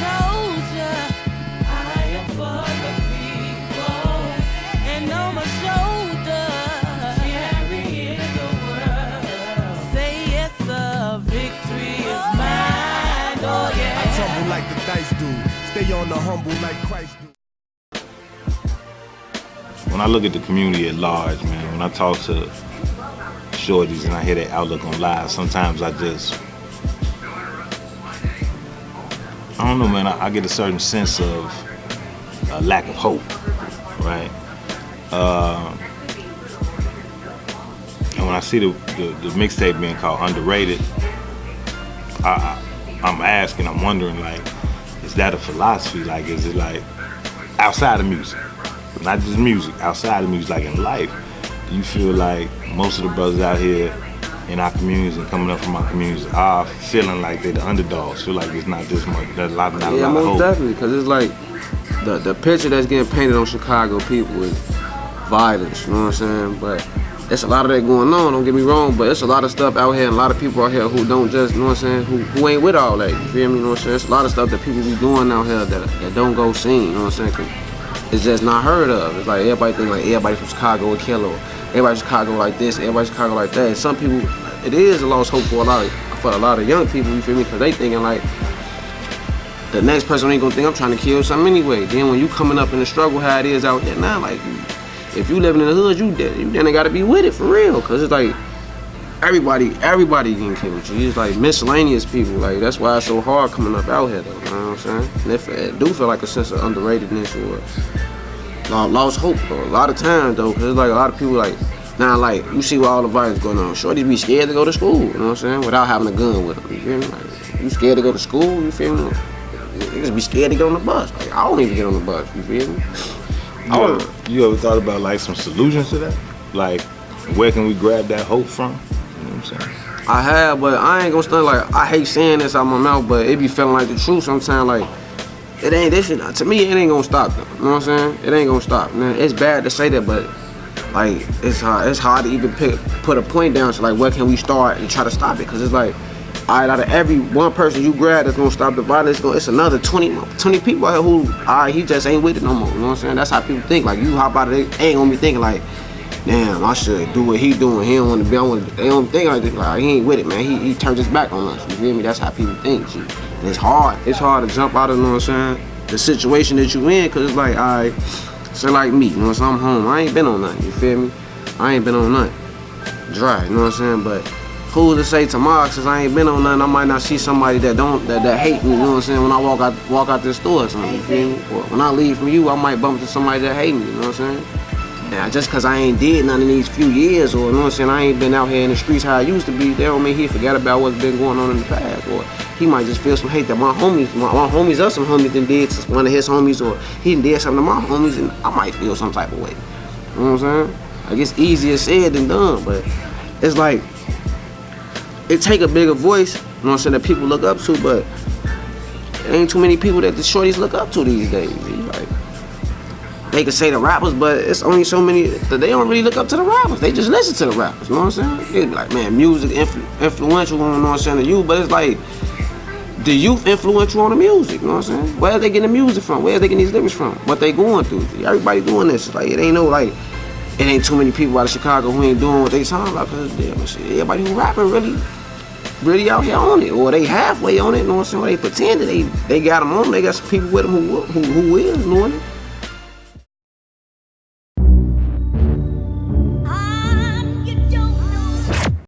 told ya, I am for the people, and on my shoulder, carrying the world. Say yes, sir, victory is mine. Oh yeah. I tumble like the dice do, stay on the humble like Christ do. When I look at the community at large, man, when I talk to shorties and I hear their outlook on life, sometimes I don't know, man, I get a certain sense of a lack of hope, right? And when I see the mixtape being called Underrated, I'm wondering, like, is that a philosophy? Like, is it like outside of music? Not just music, outside of music, like in life. Do you feel like most of the brothers out here in our communities and coming up from our communities are feeling like they're the underdogs, feel like it's not this much, there's not a lot of hope? Yeah, most definitely, because it's like the picture that's getting painted on Chicago people is violence, you know what I'm saying? But it's a lot of that going on, don't get me wrong, but it's a lot of stuff out here and a lot of people out here who don't just, you know what I'm saying, who ain't with all that, you feel me, you know what I'm saying? It's a lot of stuff that people be doing out here that don't go seen, you know what I'm saying? It's just not heard of. It's like everybody think like everybody from Chicago a killer, or everybody from Chicago like this, everybody from Chicago like that. And some people, it is a lost hope for a lot of young people, you feel me? Because they thinking like, the next person ain't gonna think I'm trying to kill something anyway. Then when you coming up in the struggle how it is out here now, like, if you living in the hood, you then gotta be with it for real. Cause it's like, everybody getting killed. It's like miscellaneous people. Like, that's why it's so hard coming up out here though, you know what I'm saying? And it do feel like a sense of underratedness or lost hope though. A lot of times though, cause it's like a lot of people like, now like, you see what all the violence going on. Shorties be scared to go to school, you know what I'm saying? Without having a gun with them, you feel me? Like, you scared to go to school, you feel me? Niggas be scared to get on the bus. Like, I don't even get on the bus, you feel me? You ever thought about like some solutions to that? Like, where can we grab that hope from? You know what I'm saying? I have, but I ain't gonna stunt like, I hate saying this out my mouth, but it be feeling like the truth sometimes. Like, it ain't this shit. To me, it ain't gonna stop though. You know what I'm saying? It ain't gonna stop. Man, it's bad to say that, but like, it's hard to even put a point down to like, where can we start and try to stop it? Cause it's like, all right, out of every one person you grab that's gonna stop the violence, it's another 20 people out here who, all right, he just ain't with it no more. You know what I'm saying? That's how people think. Like, you hop out of it, they ain't gonna be thinking like, damn, I should do what he doing. He don't want to be. They don't think like this. Like, he ain't with it, man. He turned his back on us. You feel me? That's how people think. And it's hard. It's hard to jump out of, you know what I'm saying, the situation that you in, cause it's like, all right, say like me, you know what I'm saying? I'm home. I ain't been on nothing. You feel me? I ain't been on nothing. Dry. You know what I'm saying? But who's to say tomorrow, since I ain't been on nothing, I might not see somebody that hate me, you know what I'm saying, when I walk out this store or something, you feel me? Or when I leave from you, I might bump into somebody that hate me, you know what I'm saying? Now, just cause I ain't did none of these few years, or you know what I'm saying, I ain't been out here in the streets how I used to be, that don't mean he forgot about what's been going on in the past. Or he might just feel some hate that my homies or some homies done did to one of his homies, or he done did something to my homies, and I might feel some type of way. You know what I'm saying? Like, it's easier said than done, but it's like, it take a bigger voice, you know what I'm saying, that people look up to, but there ain't too many people that the shorties look up to these days. Like, they can say the rappers, but it's only so many that they don't really look up to the rappers. They just listen to the rappers, you know what I'm saying? They be like, man, music influential, you know what I'm saying, to you, but it's like, the youth influential on the music, you know what I'm saying? Where are they getting the music from? Where are they getting these lyrics from? What they going through? Everybody doing this. Like, it ain't no, like, it ain't too many people out of Chicago who ain't doing what they sound like, cause damn shit, everybody who rapping really out here on it, or they halfway on it, you know what I'm saying? Or they pretending they got them on, they got some people with them who is doing it.